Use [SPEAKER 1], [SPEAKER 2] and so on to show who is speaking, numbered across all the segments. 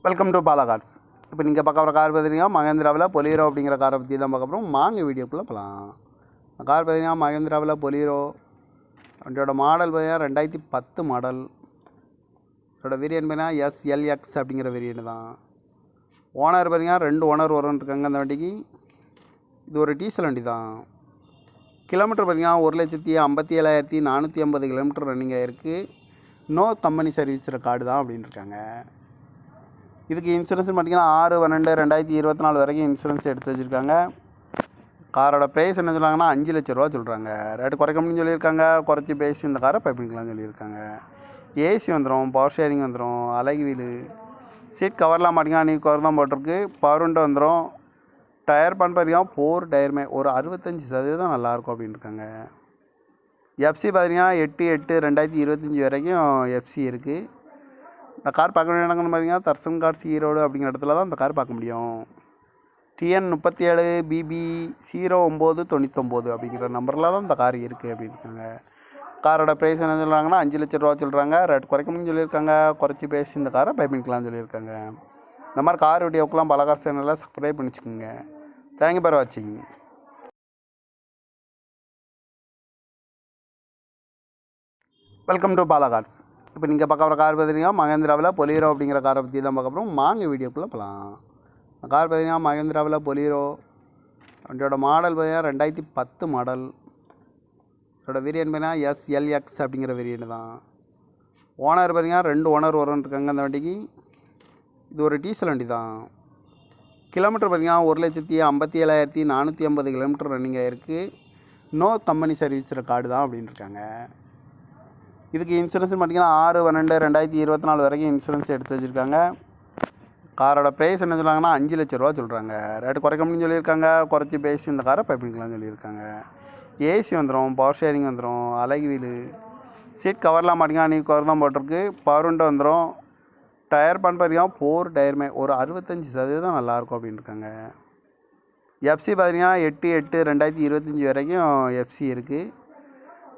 [SPEAKER 1] Welcome to Bala cars. இப்போ நீங்கள் பார்க்க போகிற கார் பார்த்தீங்கன்னா மகேந்திராவில் பொலீரோ அப்படிங்கிற காரை பற்றி தான் பார்க்க போகிறோம். வாங்க வீடியோக்குள்ளே போகலாம். கார் பார்த்தீங்கன்னா மகேந்திராவில் பொலீரோ. வண்டியோட மாடல் பார்த்தீங்கன்னா 2010 மாடல். இதோட வேரியன்ட் பார்த்தீங்கன்னா எஸ்எல்எக்ஸ் அப்படிங்கிற வேரியன்ட் தான். ஓனர் பார்த்தீங்கன்னா 2 ஓனர் வரும்னு இருக்காங்க அந்த வண்டிக்கு. இது ஒரு டீசல் வண்டி தான். கிலோமீட்டர் பார்த்தீங்கன்னா 1,57,450 கிலோமீட்டர் ரன்னிங் ஆகிருக்கு. நோ கம்பெனி சர்வீஸ் ரெக்கார்டு தான் அப்படின்னு இருக்காங்க. இதுக்கு இன்சூரன்ஸ் பார்த்தீங்கன்னா 6/12/2024 வரைக்கும் இன்சூரன்ஸ் எடுத்து வச்சுருக்காங்க. காரோட ப்ரைஸ் என்ன சொல்கிறாங்கன்னா 5 லட்ச ரூபா சொல்கிறாங்க. ரேட்டு குறைக்க முடியும்னு சொல்லியிருக்காங்க. குறைச்சி பேசி இந்த காரை பைப்பிங்கலாம்னு சொல்லியிருக்காங்க. ஏசி வந்துடும், பவர் ஷேரிங் வந்துடும், அழகு வீலு, சீட் கவர்லாம் பார்த்தீங்கன்னா நீ கவர் தான் போட்டிருக்கு. பவர் விண்டோ வந்துடும். டயர் பண்ண பார்த்தீங்கன்னா 4 டயருமே ஒரு 65% நல்லாயிருக்கும் அப்படின்னு இருக்காங்க. எஃப்சி பார்த்தீங்கன்னா 8/8/2025 வரைக்கும் எஃப்சி இருக்குது. இந்த கார் பார்க்க வேண்டிய இடங்கள்னு பார்த்தீங்கன்னா தர்சன் கார்ஸ் ஈரோடு அப்படிங்கிற இடத்துல தான் இந்த கார் பார்க்க முடியும். TN 37BB0999 அப்படிங்கிற நம்பரில் தான் இந்த கார் இருக்குது அப்படின்னு இருக்காங்க. காரோட ப்ரைஸ் என்ன சொல்கிறாங்கன்னா 5 லட்ச ரூபா சொல்கிறாங்க. ரேட் குறைக்கணும்னு சொல்லியிருக்காங்க. குறைச்சி பேசி இந்த காரை பை பண்ணிக்கலாம்னு சொல்லியிருக்காங்க. இந்த மாதிரி கார் வீடியோக்கெலாம் பல கார் சேனலில் சப்ஸ்கிரைப் பண்ணிச்சுக்கோங்க. தேங்க்யூ ஃபார் வாட்சிங். Welcome to Bala cars. இப்போ நீங்கள் பார்க்க போகிற கார் பார்த்தீங்கன்னா மகேந்திராவில் பொலீரோ அப்படிங்கிற காரை பற்றி தான் பார்க்க போகிறோம். வாங்க வீடியோக்குள்ளே போகலாம். கார் பார்த்தீங்கன்னா மகேந்திராவில் பொலீரோ. வண்டியோட மாடல் பார்த்தீங்கன்னா 2010 மாடல். இதோட வேரியன்ட் பார்த்தீங்கன்னா எஸ்எல்எக்ஸ் அப்படிங்கிற வேரியன்ட் தான். ஓனர் பார்த்தீங்கன்னா 2 ஓனர் வரும்னு இருக்காங்க அந்த வண்டிக்கு. இது ஒரு டீசல் வண்டி தான். கிலோமீட்டர் பார்த்தீங்கன்னா 1,57,450 கிலோமீட்டர் ரன்னிங் ஆகிருக்கு. நோ கம்பெனி சர்வீஸ் ரெக்கார்டு தான் அப்படின்னு இருக்காங்க. இதுக்கு இன்சூரன்ஸ் பார்த்தீங்கன்னா 6/12/2024 வரைக்கும் இன்சூரன்ஸ் எடுத்து வச்சுருக்காங்க. காரோட ப்ரைஸ் என்ன சொல்கிறாங்கன்னா 5 லட்ச ரூபா சொல்கிறாங்க. ரேட்டு குறைக்க முடியும்னு சொல்லியிருக்காங்க. குறைச்சி பேசி இந்த காரை பைப்பிங்கலாம்னு சொல்லியிருக்காங்க. ஏசி வந்துடும், பவர் ஷேரிங் வந்துடும், அழகு வீலு, சீட் கவர்லாம் பார்த்தீங்கன்னா நீ கவர் தான் போட்டிருக்கு. பவர் விண்டோ வந்துடும். டயர் பண்ண பார்த்தீங்கன்னா 4 டயருமே ஒரு 65% நல்லாயிருக்கும் அப்படின்னு இருக்காங்க. எஃப்சி பார்த்தீங்கன்னா 8/8/2025 வரைக்கும் எஃப்சி இருக்குது.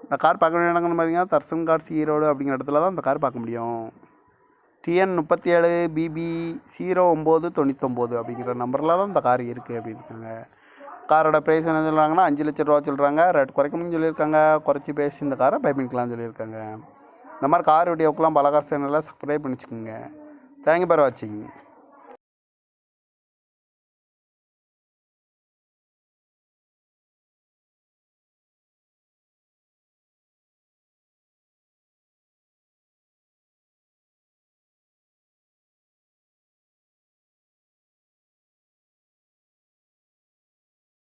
[SPEAKER 1] இந்த கார் பார்க்க வேண்டிய இடங்கள்னு பார்த்தீங்கன்னா தர்சன் கார்ஸ் ஈரோடு அப்படிங்கிற இடத்துல தான் இந்த கார் பார்க்க முடியும். TN 37BB0999 அப்படிங்கிற நம்பரில் தான் இந்த கார் இருக்குது அப்படின்னு இருக்காங்க. காரோட ப்ரைஸ் என்ன சொல்கிறாங்கன்னா 5 லட்ச ரூபா சொல்கிறாங்க. ரேட் குறைக்கணும்னு சொல்லியிருக்காங்க. குறைச்சி பேசி இந்த காரை பை பண்ணிக்கலாம்னு சொல்லியிருக்காங்க. இந்த மாதிரி கார் வீடியோக்கெலாம் பல கார் சேனலில் சப்ஸ்கிரைப் பண்ணிச்சுக்கோங்க. தேங்க்யூ ஃபார் வாட்சிங்.